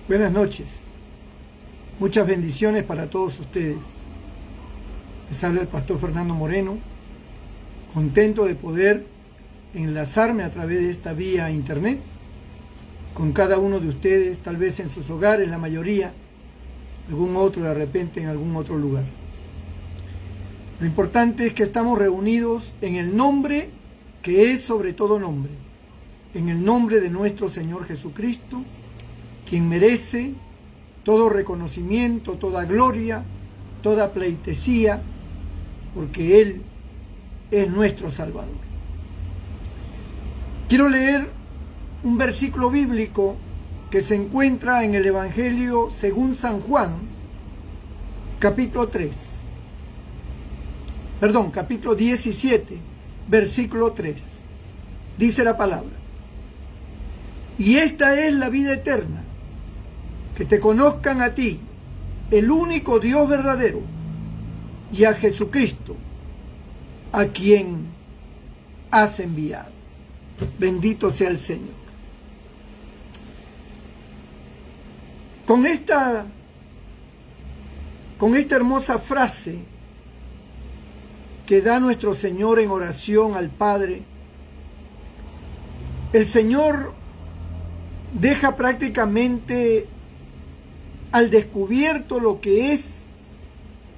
Buenas noches, muchas bendiciones para todos ustedes. Les habla el pastor Fernando Moreno, contento de poder enlazarme a través de esta vía internet con cada uno de ustedes, tal vez en sus hogares, la mayoría, algún otro de repente en algún otro lugar. Lo importante es que estamos reunidos en el nombre que es sobre todo nombre, en el nombre de nuestro Señor Jesucristo, quien merece todo reconocimiento, toda gloria, toda pleitesía, porque Él es nuestro Salvador. Quiero leer un versículo bíblico que se encuentra en el Evangelio según San Juan, capítulo 17, versículo 3. Dice la palabra: y esta es la vida eterna, que te conozcan a ti, el único Dios verdadero, y a Jesucristo, a quien has enviado. Bendito sea el Señor. Con esta hermosa frase que da nuestro Señor en oración al Padre, el Señor deja prácticamente al descubierto lo que es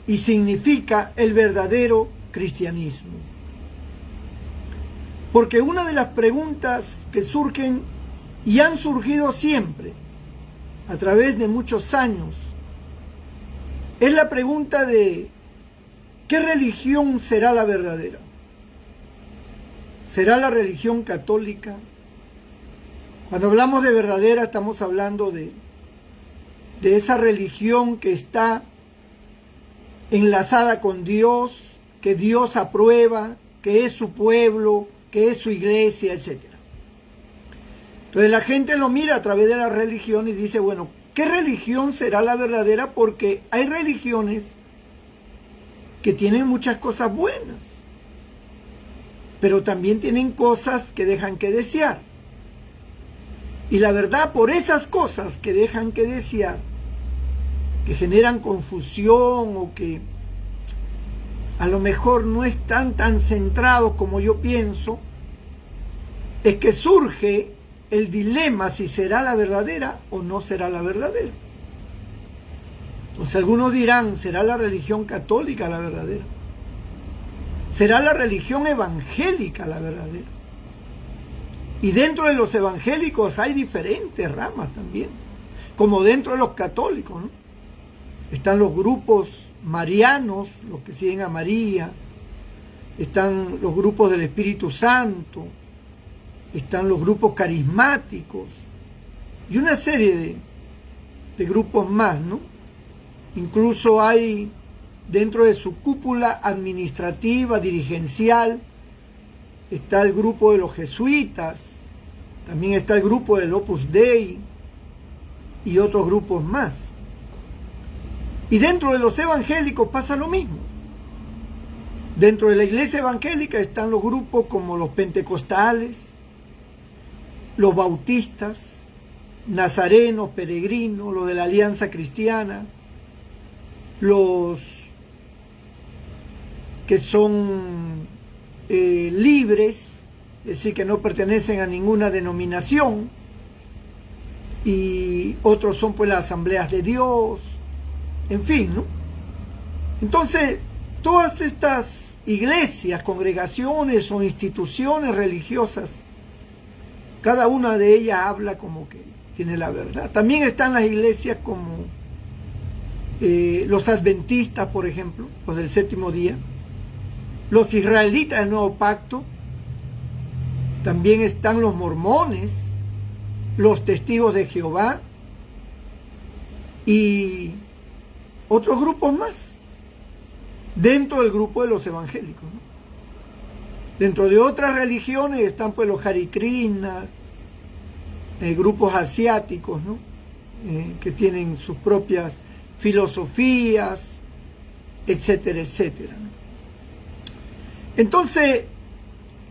y significa el verdadero cristianismo. Porque una de las preguntas que surgen y han surgido siempre a través de muchos años es la pregunta de ¿qué religión será la verdadera? ¿Será la religión católica? Cuando hablamos de verdadera estamos hablando de esa religión que está enlazada con Dios, que Dios aprueba, que es su pueblo, que es su iglesia, etc. Entonces la gente lo mira a través de la religión y dice, bueno, ¿qué religión será la verdadera? Porque hay religiones que tienen muchas cosas buenas, pero también tienen cosas que dejan que desear. Y la verdad, por esas cosas que dejan que desear, que generan confusión o que a lo mejor no están tan centrados como yo pienso, es que surge el dilema si será la verdadera o no será la verdadera. Entonces algunos dirán, ¿será la religión católica la verdadera? ¿Será la religión evangélica la verdadera? Y dentro de los evangélicos hay diferentes ramas también, como dentro de los católicos, ¿no? Están los grupos marianos, los que siguen a María, están los grupos del Espíritu Santo, están los grupos carismáticos y una serie de grupos más, ¿no? Incluso hay dentro de su cúpula administrativa, dirigencial, está el grupo de los jesuitas, también está el grupo del Opus Dei y otros grupos más. Y dentro de los evangélicos pasa lo mismo. Dentro de la iglesia evangélica están los grupos como los pentecostales, los bautistas, nazarenos, peregrinos, los de la Alianza Cristiana, los que son libres, es decir, que no pertenecen a ninguna denominación, y otros son pues las asambleas de Dios, en fin, ¿no? Entonces, todas estas iglesias, congregaciones o instituciones religiosas, cada una de ellas habla como que tiene la verdad. También están las iglesias como los adventistas, por ejemplo, los del séptimo día, los israelitas del nuevo pacto, también están los mormones, los testigos de Jehová y otros grupos más dentro del grupo de los evangélicos, ¿no? Dentro de otras religiones están pues los Hare Krishna, grupos asiáticos, ¿no? Que tienen sus propias filosofías, etcétera, etcétera, ¿no? Entonces,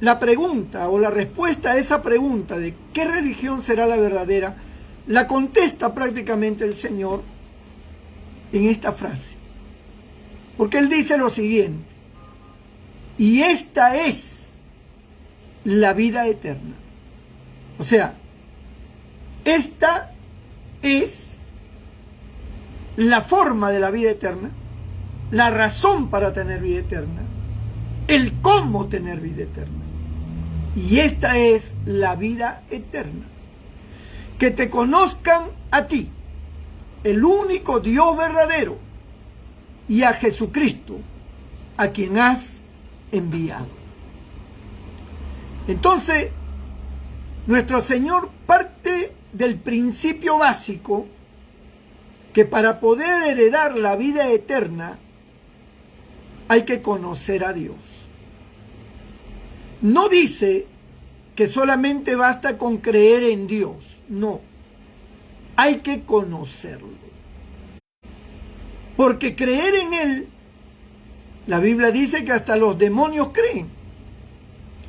la pregunta o la respuesta a esa pregunta de ¿qué religión será la verdadera? la contesta prácticamente el Señor en esta frase. Porque Él dice lo siguiente: y esta es la vida eterna. O sea, esta es la forma de la vida eterna, la razón para tener vida eterna, el cómo tener vida eterna. Y esta es la vida eterna: que te conozcan a ti, el único Dios verdadero, y a Jesucristo, a quien has enviado. Entonces, nuestro Señor parte del principio básico que para poder heredar la vida eterna hay que conocer a Dios. No dice que solamente basta con creer en Dios, no, hay que conocerlo. Porque creer en Él, la Biblia dice que hasta los demonios creen.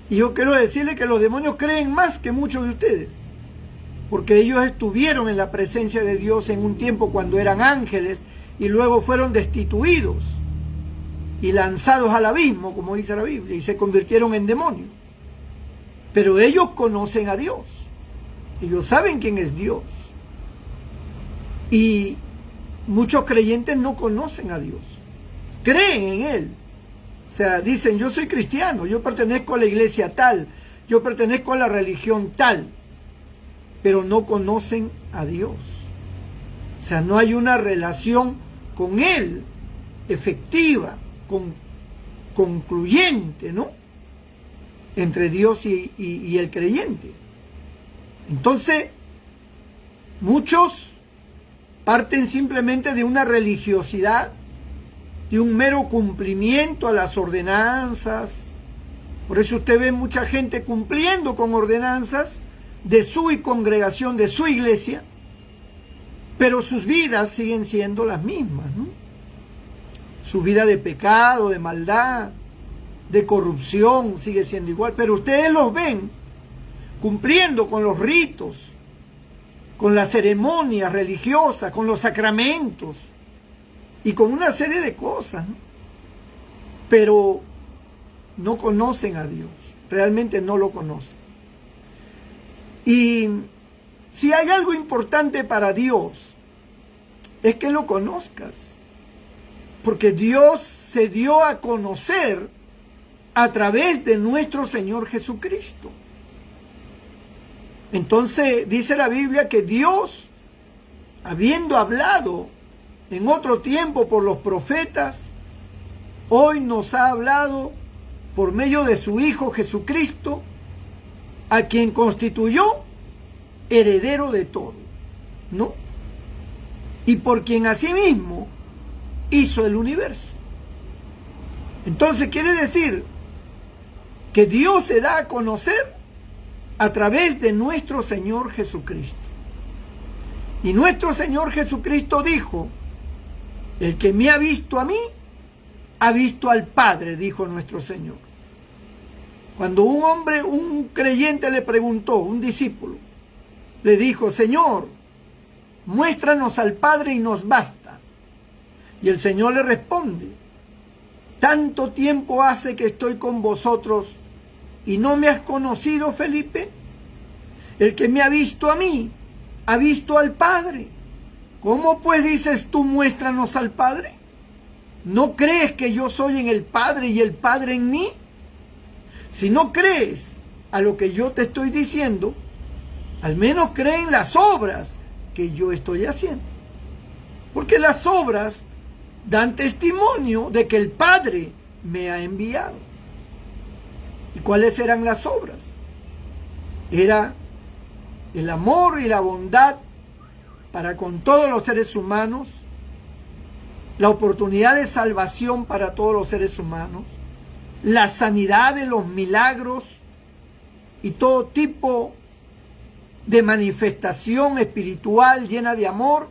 Y yo quiero decirle que los demonios creen más que muchos de ustedes, porque ellos estuvieron en la presencia de Dios en un tiempo cuando eran ángeles y luego fueron destituidos y lanzados al abismo, como dice la Biblia, y se convirtieron en demonios. Pero ellos conocen a Dios, ellos saben quién es Dios. Y muchos creyentes no conocen a Dios, creen en Él. O sea, dicen: yo soy cristiano, yo pertenezco a la iglesia tal, yo pertenezco a la religión tal, pero no conocen a Dios. O sea, no hay una relación con Él efectiva, concluyente, ¿no?, entre Dios y el creyente. Entonces, muchos parten simplemente de una religiosidad, de un mero cumplimiento a las ordenanzas. Por eso usted ve mucha gente cumpliendo con ordenanzas de su congregación, de su iglesia, pero sus vidas siguen siendo las mismas, ¿no? Su vida de pecado, de maldad, de corrupción sigue siendo igual, pero ustedes los ven cumpliendo con los ritos, con las ceremonias religiosas, con los sacramentos y con una serie de cosas, ¿no? Pero no conocen a Dios, realmente no lo conocen. Y si hay algo importante para Dios, es que lo conozcas, porque Dios se dio a conocer a través de nuestro Señor Jesucristo. Entonces dice la Biblia que Dios, habiendo hablado en otro tiempo por los profetas, hoy nos ha hablado por medio de su Hijo Jesucristo, a quien constituyó heredero de todo, ¿no? Y por quien asimismo hizo el universo. Entonces quiere decir que Dios se da a conocer a través de nuestro Señor Jesucristo. Y nuestro Señor Jesucristo dijo: el que me ha visto a mí, ha visto al Padre, dijo nuestro Señor. Cuando un hombre, un creyente le preguntó, un discípulo, le dijo: Señor, muéstranos al Padre y nos basta. Y el Señor le responde: ¿tanto tiempo hace que estoy con vosotros y no me has conocido, Felipe? El que me ha visto a mí, ha visto al Padre. ¿Cómo pues dices tú, muéstranos al Padre? ¿No crees que yo soy en el Padre y el Padre en mí? Si no crees a lo que yo te estoy diciendo, al menos cree en las obras que yo estoy haciendo. Porque las obras dan testimonio de que el Padre me ha enviado. ¿Y cuáles eran las obras? Era el amor y la bondad para con todos los seres humanos, la oportunidad de salvación para todos los seres humanos, la sanidad de los milagros y todo tipo de manifestación espiritual llena de amor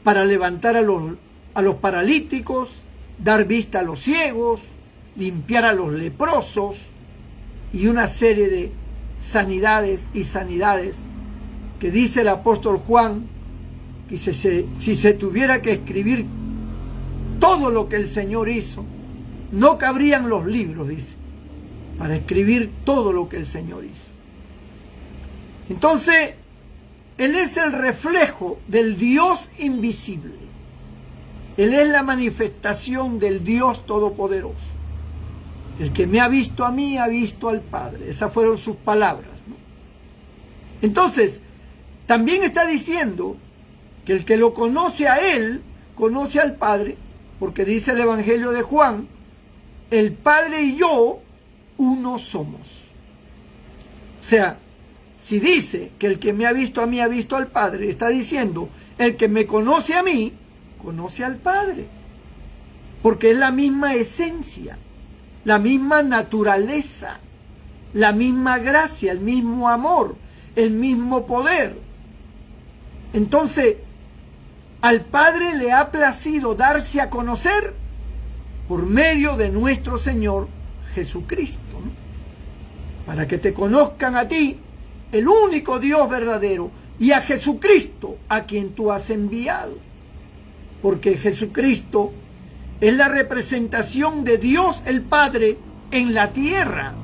para levantar a los paralíticos, dar vista a los ciegos, limpiar a los leprosos y una serie de sanidades que dice el apóstol Juan, que si se tuviera que escribir todo lo que el Señor hizo, no cabrían los libros, dice, para escribir todo lo que el Señor hizo. Entonces, Él es el reflejo del Dios invisible. Él es la manifestación del Dios todopoderoso. El que me ha visto a mí, ha visto al Padre. Esas fueron sus palabras, ¿no? Entonces, también está diciendo que el que lo conoce a Él, conoce al Padre, porque dice el Evangelio de Juan, el Padre y yo, uno somos. O sea, si dice que el que me ha visto a mí, ha visto al Padre, está diciendo, el que me conoce a mí, conoce al Padre. Porque es la misma esencia, la misma naturaleza, la misma gracia, el mismo amor, el mismo poder. Entonces, al Padre le ha placido darse a conocer por medio de nuestro Señor Jesucristo, ¿no? Para que te conozcan a ti, el único Dios verdadero, y a Jesucristo, a quien tú has enviado. Porque Jesucristo es la representación de Dios el Padre en la tierra.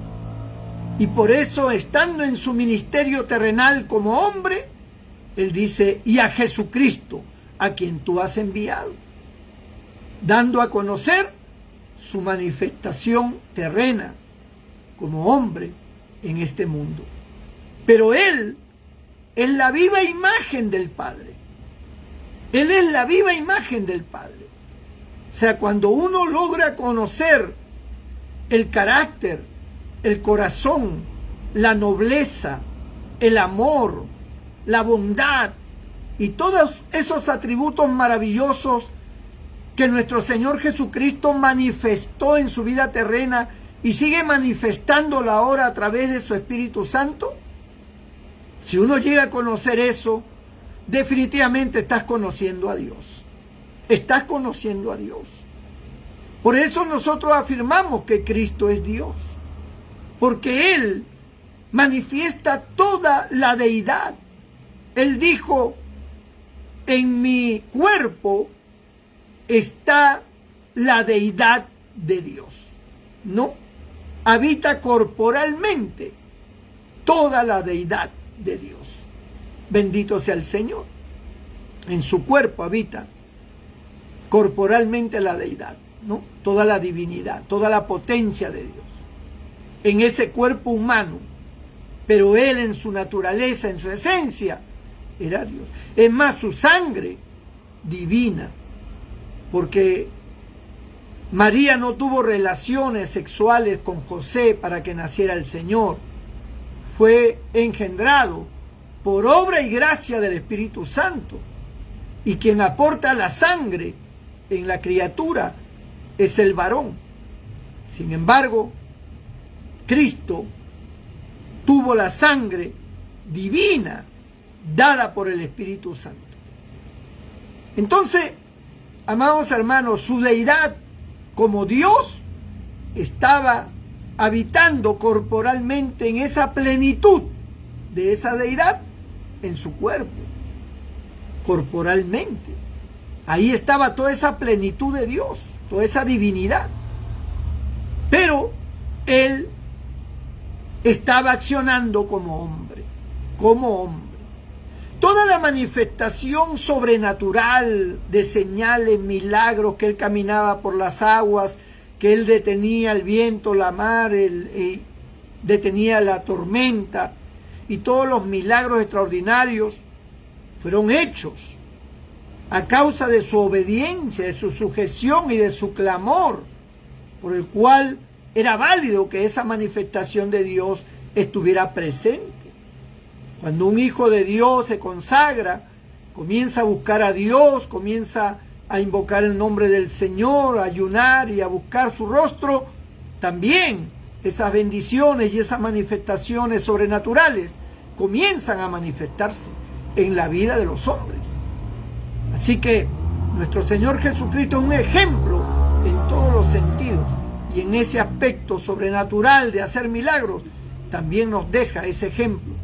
Y por eso, estando en su ministerio terrenal como hombre, Él dice, y a Jesucristo, a quien tú has enviado, dando a conocer su manifestación terrena como hombre en este mundo. Pero Él es la viva imagen del Padre. Él es la viva imagen del Padre. O sea, cuando uno logra conocer el carácter, el corazón, la nobleza, el amor, la bondad y todos esos atributos maravillosos que nuestro Señor Jesucristo manifestó en su vida terrena y sigue manifestándolo ahora a través de su Espíritu Santo, si uno llega a conocer eso, definitivamente estás conociendo a Dios. Estás conociendo a Dios. Por eso nosotros afirmamos que Cristo es Dios, porque Él manifiesta toda la deidad. Él dijo, en mi cuerpo está la deidad de Dios, ¿no? Habita corporalmente toda la deidad de Dios. Bendito sea el Señor. En su cuerpo habita corporalmente la deidad, ¿no? Toda la divinidad, toda la potencia de Dios. En ese cuerpo humano, pero Él en su naturaleza, en su esencia, era Dios. Es más, su sangre divina, porque María no tuvo relaciones sexuales con José para que naciera el Señor. Fue engendrado por obra y gracia del Espíritu Santo. Y quien aporta la sangre en la criatura es el varón. Sin embargo, Cristo tuvo la sangre divina dada por el Espíritu Santo. Entonces, amados hermanos, su deidad como Dios estaba habitando corporalmente en esa plenitud de esa deidad en su cuerpo, corporalmente. Ahí estaba toda esa plenitud de Dios, toda esa divinidad. Pero Él estaba accionando como hombre, como hombre. Toda la manifestación sobrenatural de señales, milagros, que Él caminaba por las aguas, que Él detenía el viento, la mar, detenía la tormenta, y todos los milagros extraordinarios fueron hechos a causa de su obediencia, de su sujeción y de su clamor, por el cual era válido que esa manifestación de Dios estuviera presente. Cuando un hijo de Dios se consagra, comienza a buscar a Dios, comienza a invocar el nombre del Señor, a ayunar y a buscar su rostro, también esas bendiciones y esas manifestaciones sobrenaturales comienzan a manifestarse en la vida de los hombres. Así que nuestro Señor Jesucristo es un ejemplo en todos los sentidos, y en ese aspecto sobrenatural de hacer milagros también nos deja ese ejemplo,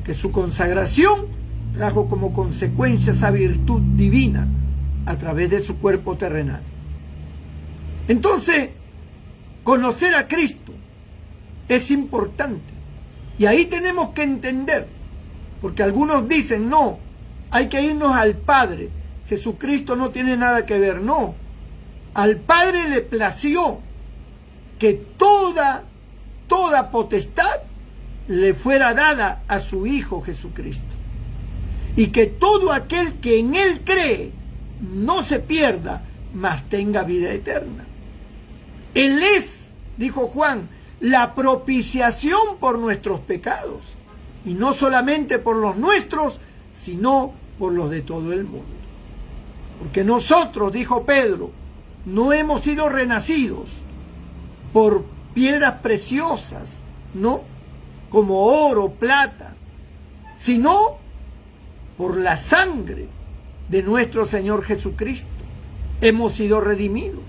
que su consagración trajo como consecuencia esa virtud divina a través de su cuerpo terrenal. Entonces, conocer a Cristo es importante. Y ahí tenemos que entender, porque algunos dicen, no, hay que irnos al Padre. Jesucristo no tiene nada que ver. No, al Padre le plació que toda potestad le fuera dada a su Hijo Jesucristo. Y que todo aquel que en Él cree no se pierda, mas tenga vida eterna. Él es, dijo Juan, la propiciación por nuestros pecados. Y no solamente por los nuestros, sino por los de todo el mundo. Porque nosotros, dijo Pedro, no hemos sido renacidos por piedras preciosas, ¿no? Como oro, plata, sino por la sangre de nuestro Señor Jesucristo. Hemos sido redimidos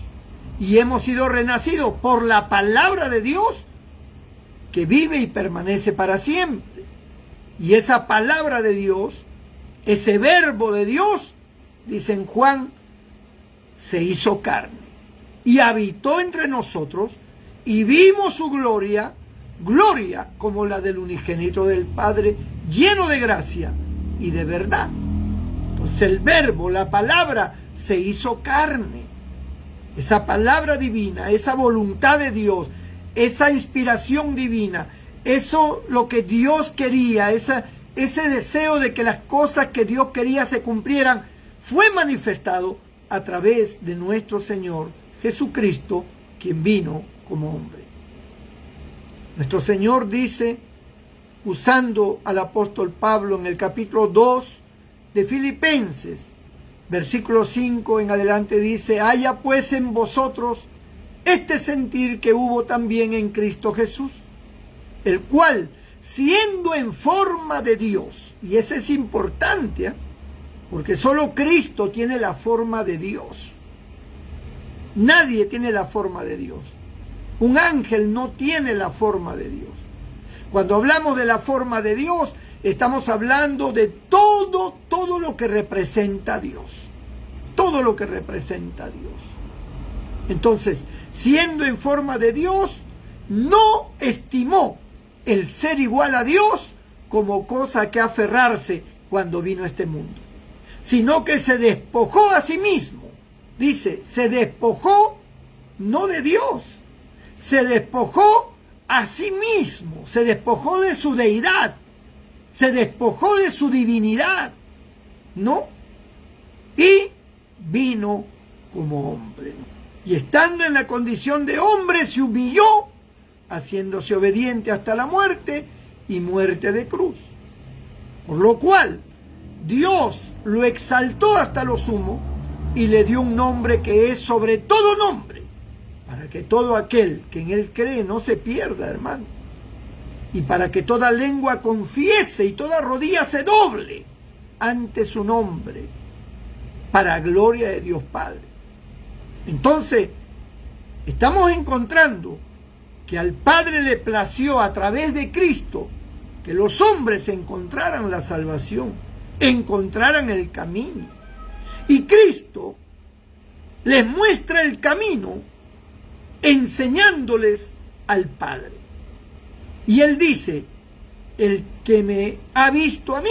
y hemos sido renacidos por la palabra de Dios que vive y permanece para siempre. Y esa palabra de Dios, ese verbo de Dios, dice en Juan, se hizo carne y habitó entre nosotros y vimos su gloria, gloria como la del unigénito del Padre, lleno de gracia y de verdad. Entonces el verbo, la palabra, se hizo carne. Esa palabra divina, esa voluntad de Dios, esa inspiración divina, eso lo que Dios quería, ese deseo de que las cosas que Dios quería se cumplieran, fue manifestado a través de nuestro Señor Jesucristo, quien vino como hombre. Nuestro Señor dice, usando al apóstol Pablo en el capítulo 2 de Filipenses, versículo 5 en adelante, dice, haya pues en vosotros este sentir que hubo también en Cristo Jesús, el cual, siendo en forma de Dios, y ese es importante, porque solo Cristo tiene la forma de Dios. Nadie tiene la forma de Dios. Un ángel no tiene la forma de Dios. Cuando hablamos de la forma de Dios, estamos hablando de todo lo que representa a Dios. Todo lo que representa a Dios. Entonces, siendo en forma de Dios, no estimó el ser igual a Dios como cosa que aferrarse cuando vino a este mundo, sino que se despojó a sí mismo. Dice, se despojó no de Dios, se despojó a sí mismo, se despojó de su deidad, se despojó de su divinidad, ¿no? Y vino como hombre, ¿no? Y estando en la condición de hombre se humilló, haciéndose obediente hasta la muerte y muerte de cruz. Por lo cual Dios lo exaltó hasta lo sumo y le dio un nombre que es sobre todo nombre, para que todo aquel que en él cree no se pierda, hermano, y para que toda lengua confiese y toda rodilla se doble ante su nombre, para gloria de Dios Padre. Entonces, estamos encontrando que al Padre le plació a través de Cristo que los hombres encontraran la salvación, encontraran el camino. Y Cristo les muestra el camino enseñándoles al Padre. Y Él dice, el que me ha visto a mí,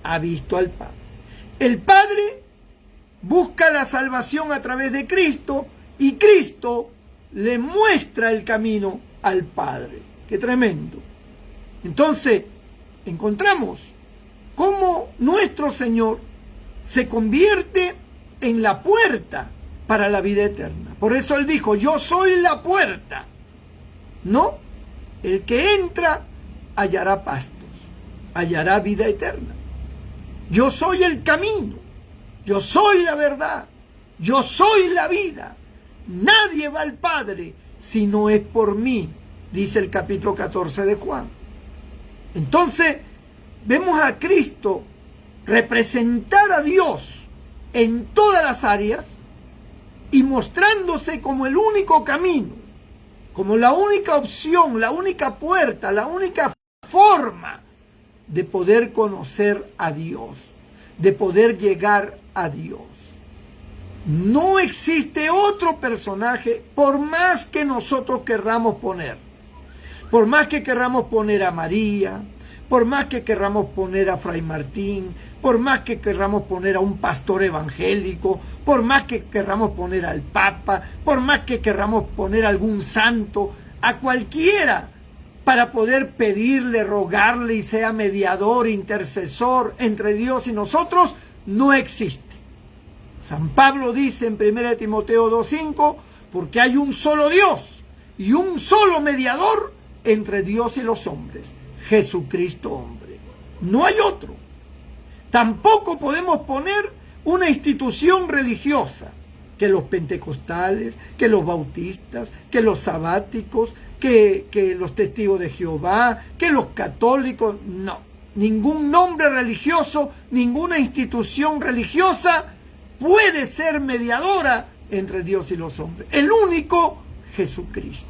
ha visto al Padre. El Padre busca la salvación a través de Cristo y Cristo le muestra el camino al Padre. ¡Qué tremendo! Entonces, encontramos cómo nuestro Señor se convierte en la puerta para la vida eterna. Por eso Él dijo, yo soy la puerta. No, el que entra hallará pastos, hallará vida eterna. Yo soy el camino, yo soy la verdad, yo soy la vida. Nadie va al Padre si no es por mí, dice el capítulo 14 de Juan. Entonces, vemos a Cristo representar a Dios en todas las áreas y mostrándose como el único camino, como la única opción, la única puerta, la única forma de poder conocer a Dios, de poder llegar a Dios. No existe otro personaje, por más que nosotros querramos poner. Por más que querramos poner a María, por más que querramos poner a Fray Martín, por más que querramos poner a un pastor evangélico, por más que querramos poner al Papa, por más que querramos poner a algún santo, a cualquiera, para poder pedirle, rogarle y sea mediador, intercesor entre Dios y nosotros, no existe. San Pablo dice en 1 Timoteo 2:5, porque hay un solo Dios y un solo mediador entre Dios y los hombres, Jesucristo hombre. No hay otro. Tampoco podemos poner una institución religiosa, que los pentecostales, que los bautistas, que los sabáticos, que los testigos de Jehová, que los católicos. No, ningún nombre religioso, ninguna institución religiosa puede ser mediadora entre Dios y los hombres. El único, Jesucristo.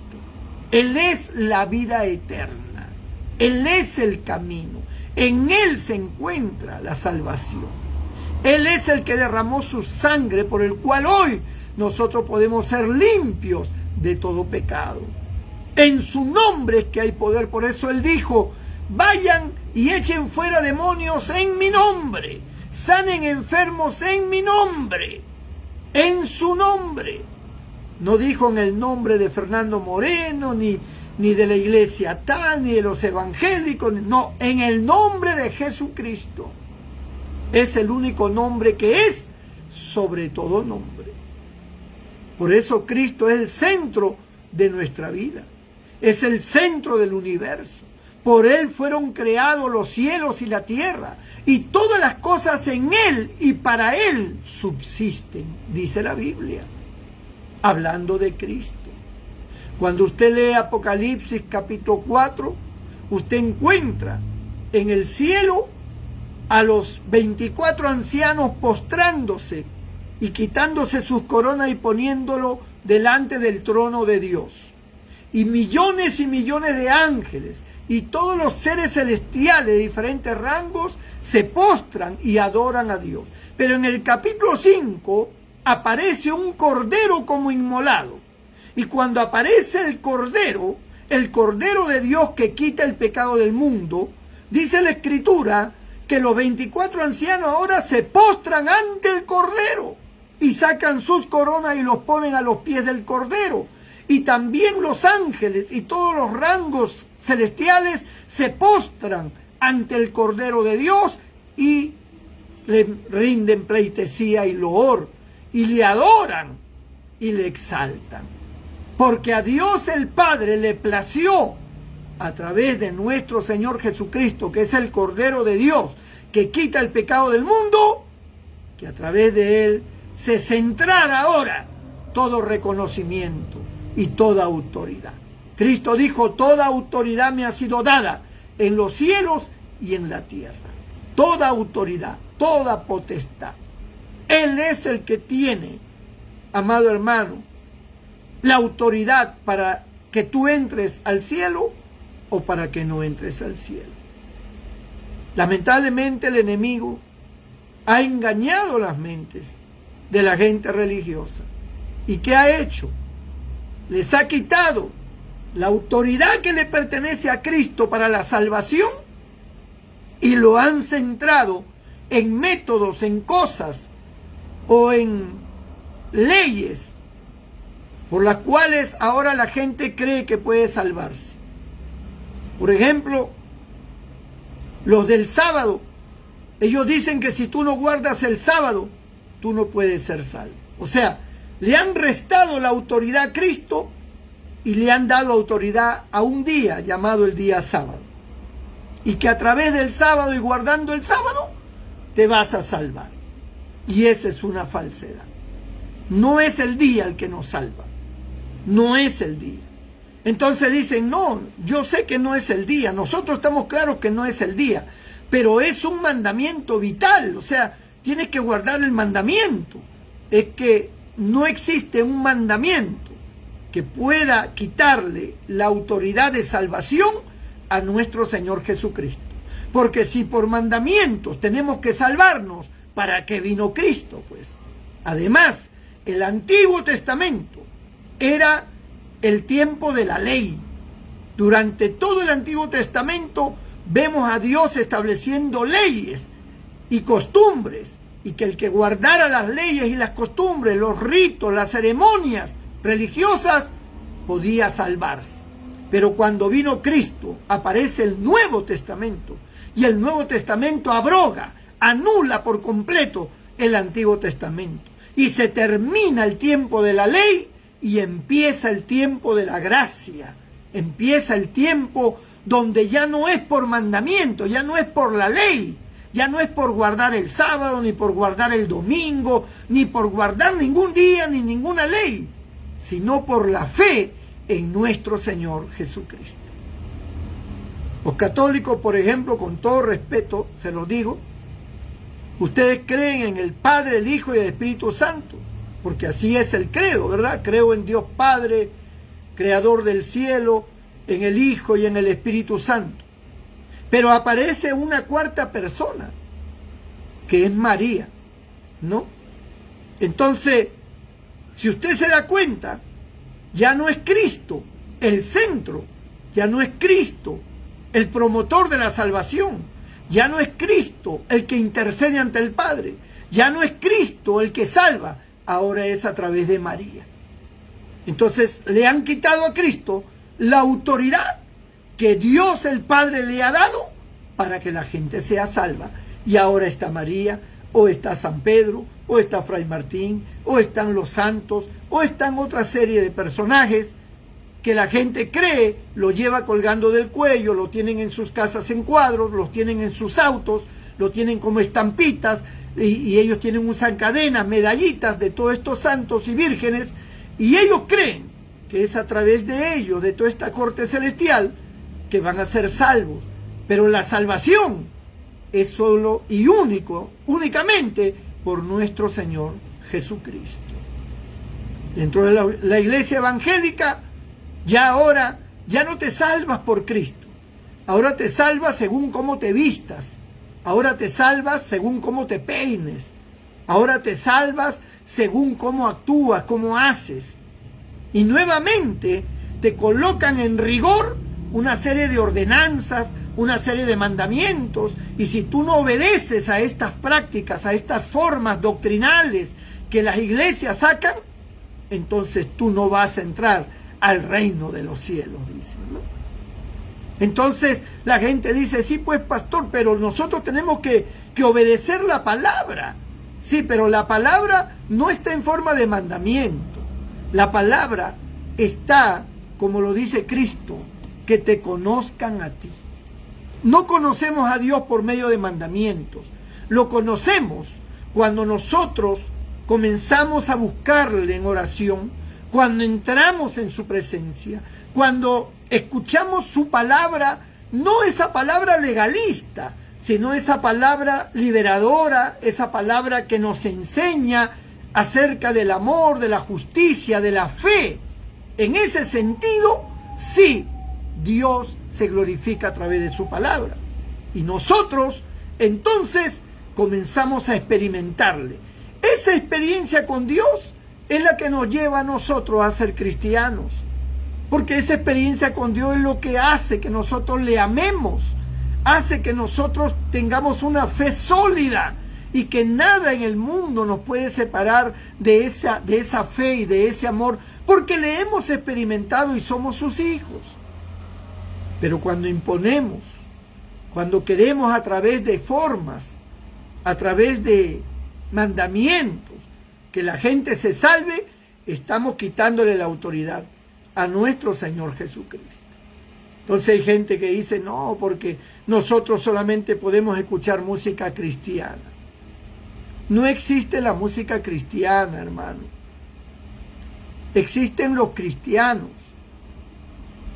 Él es la vida eterna. Él es el camino. En Él se encuentra la salvación. Él es el que derramó su sangre, por el cual hoy nosotros podemos ser limpios de todo pecado. En su nombre es que hay poder. Por eso Él dijo: vayan y echen fuera demonios en mi nombre. Sanen enfermos en mi nombre. En su nombre. No dijo en el nombre de Fernando Moreno, ni de la iglesia tal, ni de los evangélicos. No, en el nombre de Jesucristo. Es el único nombre que es sobre todo nombre. Por eso Cristo es el centro de nuestra vida. Es el centro del universo. Por Él fueron creados los cielos y la tierra. Y todas las cosas en Él y para Él subsisten, dice la Biblia. Hablando de Cristo. Cuando usted lee Apocalipsis capítulo 4, usted encuentra en el cielo a los 24 ancianos postrándose y quitándose sus coronas y poniéndolo delante del trono de Dios. Y millones de ángeles y todos los seres celestiales de diferentes rangos se postran y adoran a Dios. Pero en el capítulo 5 aparece un cordero como inmolado. Y cuando aparece el cordero de Dios que quita el pecado del mundo, dice la Escritura que los 24 ancianos ahora se postran ante el cordero y sacan sus coronas y los ponen a los pies del cordero. Y también los ángeles y todos los rangos celestiales se postran ante el cordero de Dios y le rinden pleitesía y loor y le adoran y le exaltan. Porque a Dios el Padre le plació, a través de nuestro Señor Jesucristo, que es el Cordero de Dios, que quita el pecado del mundo, que a través de Él se centrara ahora todo reconocimiento y toda autoridad. Cristo dijo: toda autoridad me ha sido dada en los cielos y en la tierra. Toda autoridad, toda potestad. Él es el que tiene, amado hermano, la autoridad para que tú entres al cielo o para que no entres al cielo. Lamentablemente el enemigo ha engañado las mentes de la gente religiosa. ¿Y qué ha hecho? Les ha quitado la autoridad que le pertenece a Cristo para la salvación y lo han centrado en métodos, en cosas o en leyes por las cuales ahora la gente cree que puede salvarse. Por ejemplo, los del sábado. Ellos dicen que si tú no guardas el sábado, tú no puedes ser salvo. O sea, le han restado la autoridad a Cristo y le han dado autoridad a un día llamado el día sábado. Y que a través del sábado y guardando el sábado, te vas a salvar. Y esa es una falsedad. No es el día el que nos salva. No es el día. Entonces dicen: no, yo sé que no es el día. Nosotros estamos claros que no es el día. Pero es un mandamiento vital. O sea, tienes que guardar el mandamiento. Es que no existe un mandamiento que pueda quitarle la autoridad de salvación a nuestro Señor Jesucristo. Porque si por mandamientos tenemos que salvarnos, ¿para qué vino Cristo? Pues, además, el Antiguo Testamento era el tiempo de la ley. Durante todo el Antiguo Testamento vemos a Dios estableciendo leyes y costumbres, y que el que guardara las leyes y las costumbres, los ritos, las ceremonias religiosas, podía salvarse. Pero cuando vino Cristo, aparece el Nuevo Testamento, y el Nuevo Testamento abroga, anula por completo el Antiguo Testamento, y se termina el tiempo de la ley y empieza el tiempo de la gracia. Empieza el tiempo donde ya no es por mandamiento, ya no es por la ley, ya no es por guardar el sábado, ni por guardar el domingo, ni por guardar ningún día, ni ninguna ley, sino por la fe en nuestro Señor Jesucristo. Los católicos, por ejemplo, con todo respeto, se los digo, ustedes creen en el Padre, el Hijo y el Espíritu Santo, porque así es el credo, ¿verdad? Creo en Dios Padre, Creador del cielo, en el Hijo y en el Espíritu Santo. Pero aparece una cuarta persona, que es María, ¿no? Entonces, si usted se da cuenta, ya no es Cristo el centro, ya no es Cristo el promotor de la salvación, ya no es Cristo el que intercede ante el Padre, ya no es Cristo el que salva, ahora es a través de María. Entonces le han quitado a Cristo la autoridad que Dios el Padre le ha dado para que la gente sea salva. Y ahora está María, o está San Pedro, o está Fray Martín, o están los santos, o están otra serie de personajes que la gente cree, lo lleva colgando del cuello, lo tienen en sus casas en cuadros, los tienen en sus autos, lo tienen como estampitas, y ellos tienen usan cadenas, medallitas de todos estos santos y vírgenes, y ellos creen que es a través de ellos, de toda esta corte celestial, que van a ser salvos. Pero la salvación es solo y únicamente por nuestro Señor Jesucristo. Dentro de la iglesia evangélica, ahora no te salvas por Cristo. Ahora te salvas según cómo te vistas. Ahora te salvas según cómo te peines. Ahora te salvas según cómo actúas, cómo haces. Y nuevamente te colocan en rigor una serie de ordenanzas, una serie de mandamientos, y si tú no obedeces a estas prácticas, a estas formas doctrinales que las iglesias sacan, entonces tú no vas a entrar al reino de los cielos, dicen, ¿no? Entonces la gente dice, sí, pues pastor, pero nosotros tenemos que obedecer la palabra. Sí, pero la palabra no está en forma de mandamiento. La palabra está, como lo dice Cristo, que te conozcan a ti. No conocemos a Dios por medio de mandamientos. Lo conocemos cuando nosotros comenzamos a buscarle en oración, cuando entramos en su presencia, cuando escuchamos su palabra, no esa palabra legalista, sino esa palabra liberadora, esa palabra que nos enseña acerca del amor, de la justicia, de la fe. En ese sentido, sí, Dios se glorifica a través de su palabra. Y nosotros, entonces, comenzamos a experimentarle. Esa experiencia con Dios es la que nos lleva a nosotros a ser cristianos. Porque esa experiencia con Dios es lo que hace que nosotros le amemos. Hace que nosotros tengamos una fe sólida y que nada en el mundo nos puede separar de esa fe y de ese amor, porque le hemos experimentado y somos sus hijos. Pero cuando imponemos, cuando queremos a través de formas, a través de mandamientos, que la gente se salve, estamos quitándole la autoridad a nuestro Señor Jesucristo. Entonces hay gente que dice, no, porque nosotros solamente podemos escuchar música cristiana. No existe la música cristiana, hermano. Existen los cristianos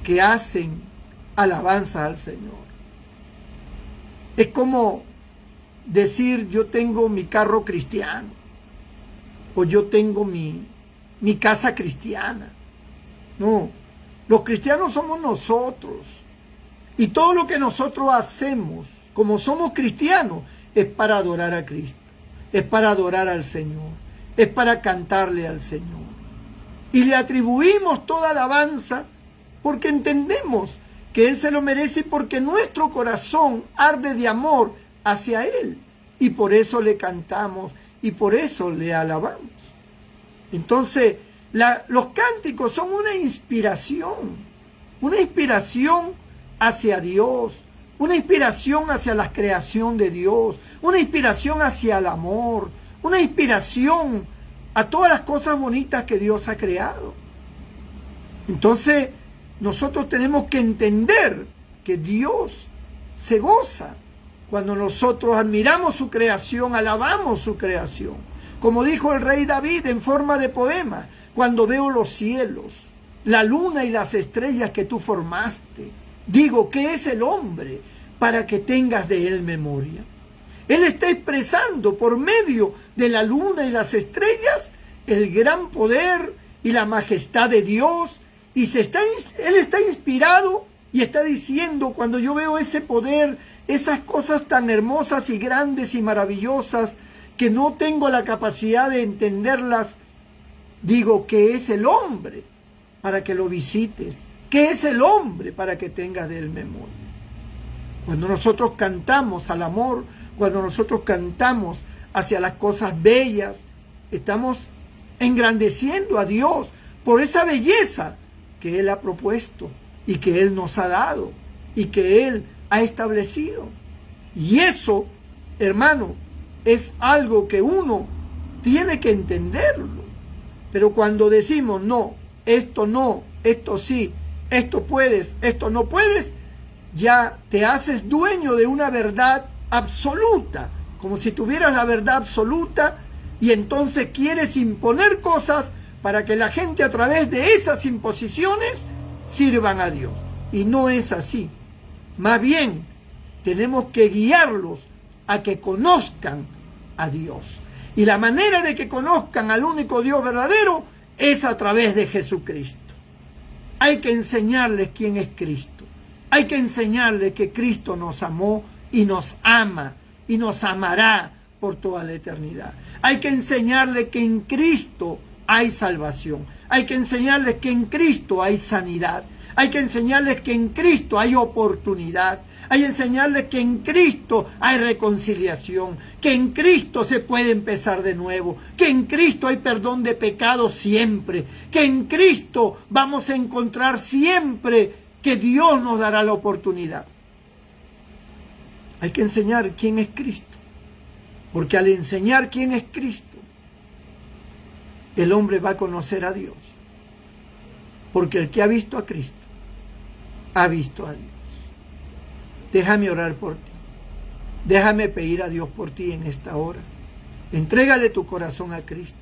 que hacen alabanza al Señor. Es como decir, yo tengo mi carro cristiano, o yo tengo mi casa cristiana. No, los cristianos somos nosotros, y todo lo que nosotros hacemos como somos cristianos, es para adorar a Cristo, es para adorar al Señor, es para cantarle al Señor. Y le atribuimos toda alabanza porque entendemos que Él se lo merece y porque nuestro corazón arde de amor hacia Él. Y por eso le cantamos y por eso le alabamos. Entonces, los cánticos son una inspiración hacia Dios, una inspiración hacia la creación de Dios, una inspiración hacia el amor, una inspiración a todas las cosas bonitas que Dios ha creado. Entonces, nosotros tenemos que entender que Dios se goza cuando nosotros admiramos su creación, alabamos su creación. Como dijo el rey David en forma de poema, cuando veo los cielos, la luna y las estrellas que tú formaste, digo, ¿qué es el hombre para que tengas de él memoria? Él está expresando por medio de la luna y las estrellas el gran poder y la majestad de Dios. Y él está inspirado y está diciendo, cuando yo veo ese poder, esas cosas tan hermosas y grandes y maravillosas que no tengo la capacidad de entenderlas, digo, ¿qué es el hombre para que lo visites? ¿Qué es el hombre para que tengas de él memoria? Cuando nosotros cantamos al amor, cuando nosotros cantamos hacia las cosas bellas, estamos engrandeciendo a Dios por esa belleza que Él ha propuesto y que Él nos ha dado y que Él ha establecido. Y eso, hermano, es algo que uno tiene que entenderlo. Pero cuando decimos, no, esto sí, esto puedes, esto no puedes, ya te haces dueño de una verdad absoluta, como si tuvieras la verdad absoluta, y entonces quieres imponer cosas para que la gente a través de esas imposiciones sirvan a Dios. Y no es así. Más bien, tenemos que guiarlos a que conozcan a Dios. Y la manera de que conozcan al único Dios verdadero es a través de Jesucristo. Hay que enseñarles quién es Cristo. Hay que enseñarles que Cristo nos amó y nos ama y nos amará por toda la eternidad. Hay que enseñarles que en Cristo hay salvación. Hay que enseñarles que en Cristo hay sanidad. Hay que enseñarles que en Cristo hay oportunidad. Hay que enseñarles que en Cristo hay reconciliación, que en Cristo se puede empezar de nuevo, que en Cristo hay perdón de pecados siempre, que en Cristo vamos a encontrar siempre que Dios nos dará la oportunidad. Hay que enseñar quién es Cristo, porque al enseñar quién es Cristo, el hombre va a conocer a Dios, porque el que ha visto a Cristo, ha visto a Dios. Déjame orar por ti. Déjame pedir a Dios por ti en esta hora. Entrégale tu corazón a Cristo.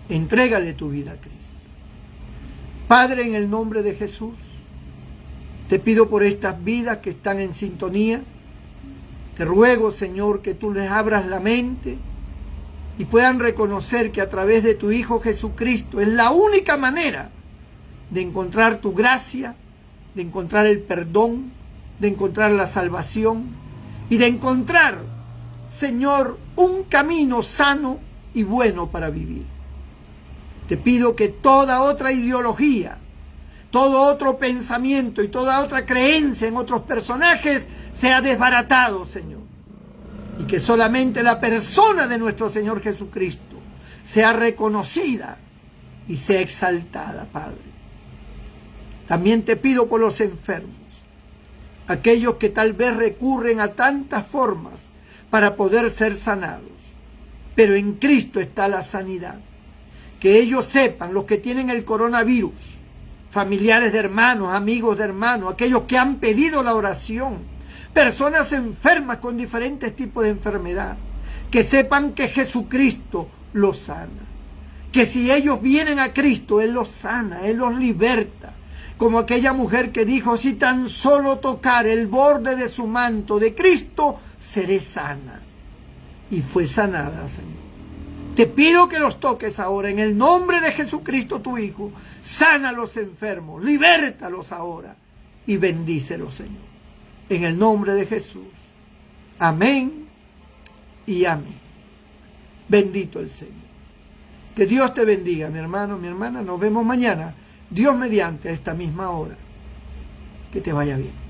Entrégale tu vida a Cristo. Padre, en el nombre de Jesús, te pido por estas vidas que están en sintonía. Te ruego, Señor, que tú les abras la mente y puedan reconocer que a través de tu Hijo Jesucristo es la única manera de encontrar tu gracia, de encontrar el perdón, de encontrar la salvación y de encontrar, Señor, un camino sano y bueno para vivir. Te pido que toda otra ideología, todo otro pensamiento y toda otra creencia en otros personajes sea desbaratado, Señor. Y que solamente la persona de nuestro Señor Jesucristo sea reconocida y sea exaltada, Padre. También te pido por los enfermos, aquellos que tal vez recurren a tantas formas para poder ser sanados, pero en Cristo está la sanidad. Que ellos sepan, los que tienen el coronavirus, familiares de hermanos, amigos de hermanos, aquellos que han pedido la oración, personas enfermas con diferentes tipos de enfermedad, que sepan que Jesucristo los sana, que si ellos vienen a Cristo, Él los sana, Él los liberta. Como aquella mujer que dijo, si tan solo tocar el borde de su manto de Cristo, seré sana. Y fue sanada, Señor. Te pido que los toques ahora en el nombre de Jesucristo, tu Hijo. Sana a los enfermos, libértalos ahora y bendícelos, Señor. En el nombre de Jesús. Amén y amén. Bendito el Señor. Que Dios te bendiga, mi hermano, mi hermana. Nos vemos mañana, Dios mediante, a esta misma hora. Que te vaya bien.